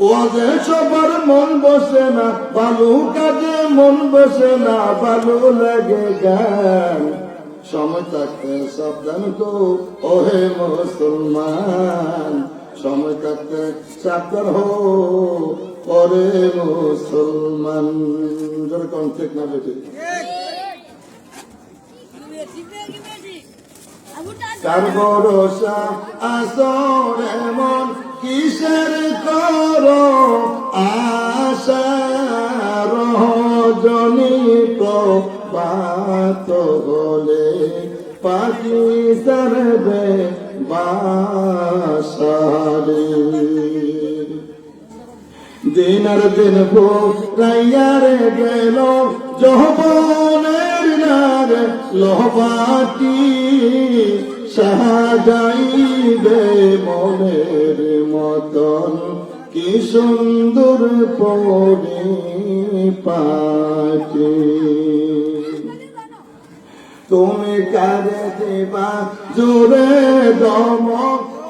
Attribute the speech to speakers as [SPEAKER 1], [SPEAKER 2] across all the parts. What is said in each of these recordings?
[SPEAKER 1] ওদের সবার মন বসে না, ভালো কাজে মন বসে না, ভালো লাগে গান। সময় থাকতে সাবধান গো ওহে মুসলমান, সময় থাকতে সাবধান হো ওরে মুসলমান। যেরকম ঠিক না বেশি কার ভরসা আসর এমন কিসের করো আশা, রজনীত বাত হলে পাখি সারবে বাসারে। দিনার দিন ভোগাইয়ারে গেল যৌবনের নার লোহবাটি, সাজাইবে মনের মতন কি সুন্দর পরিপাটি। তুমি কারে দিবা জোরে দম,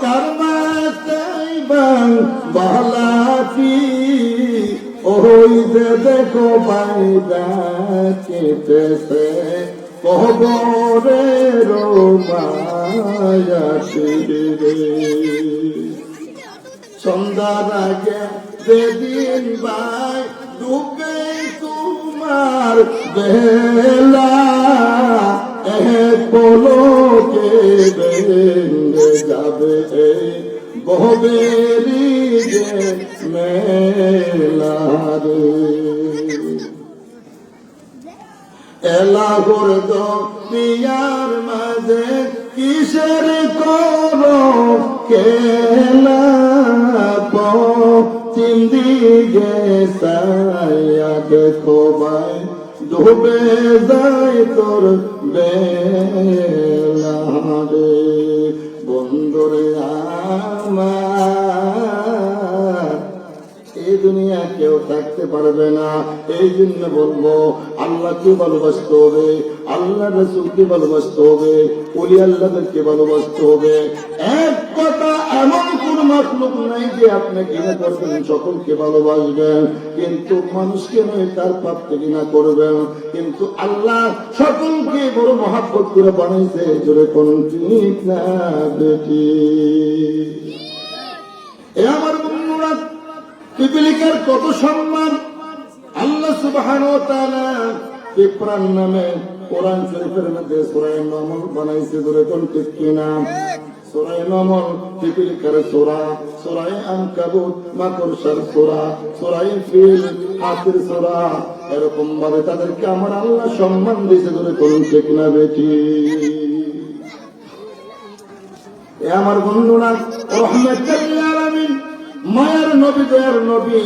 [SPEAKER 1] কার মাতাইবাং বালাটি, ওই যে দেখো বাইদা কেটেছে কবরের মায়াটি রে। সন্ধ্যার আগে যেদিন ভাই ডুবে তোমার বেলা, এক পলকে ভেঙে যাবে বহবেরি যে মেলা রে। এলাগোর দুনিয়ার মাঝে কিসের করো খেলা, চিন্দিগে সায়া দেখো ভাই ডুবে যায় তোর বেলা রে। বন্ধুরে আমার এই দুনিয়া কেউ থাকতে পারবে না, এই জন্য বলবো আল্লাহকে ভালোবাসতে হবে, আল্লাহ রাসূলকে ভালোবাসতে হবে, ওলি আল্লাহদেরকে ভালোবাসতে হবে। এক কথা এমন কোন মাখলুক নাই যে আপনি ঘৃণা করবেন, সকলকে ভালোবাসবেন, কিন্তু মানুষকে নয় তার পাপকে ঘৃণা করবেন। কিন্তু আল্লাহ সকলকে বড় মহাব্বত করে বানাইছে, জোরে কোন ঠিক না বেটি। এ আমার বন্ধুরা, পিপিলিকার কত সম্মান। আল্লাহ সুবহানাহু ওয়া তাআলা পিঁপড়ার নামে কোরআন শরীফের মধ্যে সূরা নামল বানাইছে, ধরে কোন ঠিক কিনা। সূরা নামল পিপিলিকার সূরা, সূরা আনকাবুত মাকড়সার সূরা, সূরা ফিল হাতির সূরা। এরকম ভাবে তাদেরকে আমার আল্লাহ সম্মান দিয়েছে, ধরে কোন ঠিক না বেটি। এ আমার বন্ধুরা, রাহমাতুল লিল আলামিন মায়ের নবী, দয়ার নবী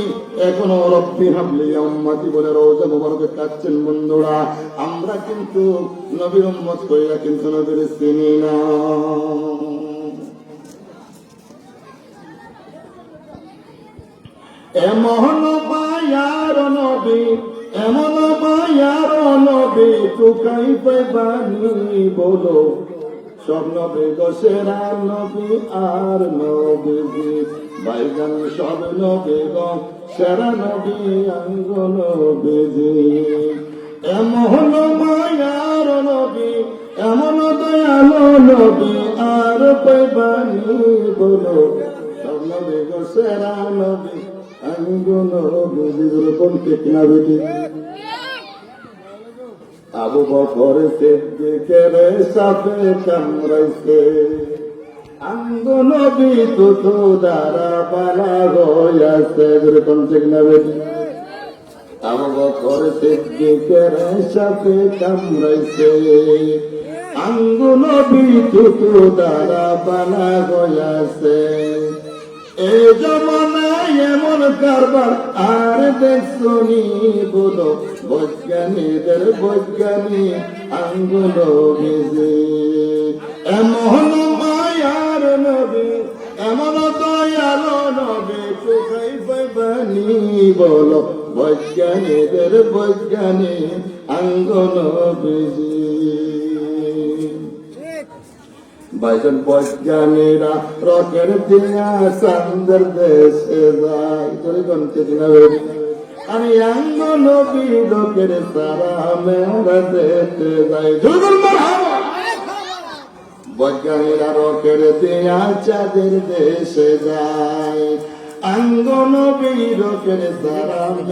[SPEAKER 1] এখনো রব্বি হাবলি উম্মতি বলে রওজা মুবারকে কাচ্ছেন। বন্ধুরা, আমরা কিন্তু নবীর উম্মত কইরা কিন্তু নবীর চিনি না। এমন মায়ার নবী, এমন মায়ার নবী, টুকাই পাইবানি বলো সব নবী গো সেরা নবী আর নবী বাইগান, সব নবী গো সেরা নবী আঙ্গ নবী। এমন মায়ার নবী, এমন দয়ালু নবী আর পাইবানি বলো সব নবী গো সেরা নবী আঙ্গ নবী। কোন ঠিক না বেটি। আবু বকর সিদ্দিকের সাথে কামড়াইছে, আঙ্গ নবী তো দ্বারা পালা হইয়াছে, কোন ঠিক না বেটি। আবু বকর সিদ্দিকের সাথে কামড়াইছে, আঙ্গ নবী তো দ্বারা পালা হইয়াছে। এই জমানায় এমন কারবার আর দেখছনি বলো, বৈজ্ঞানীদের বৈজ্ঞানী আঙ্গুল ভিজে। এমন মায়ার নবী, এমন দয়ালো নবী, কোথায় পাইবানি বলো, বৈজ্ঞানীদের বৈজ্ঞানী আঙ্গুল ভিজে। বাইজন বৈজ্ঞানীরা রকেট দিয়া চাঁদের দেশে যায়, তোর গন্তে দিনা আমি আঙ্গন রকেট সারা মেরা দেখতে যাই। বৈজ্ঞানীরা রকেট দিয়া চাঁদের দেশে যায়, আঙ্গন রকেট সারা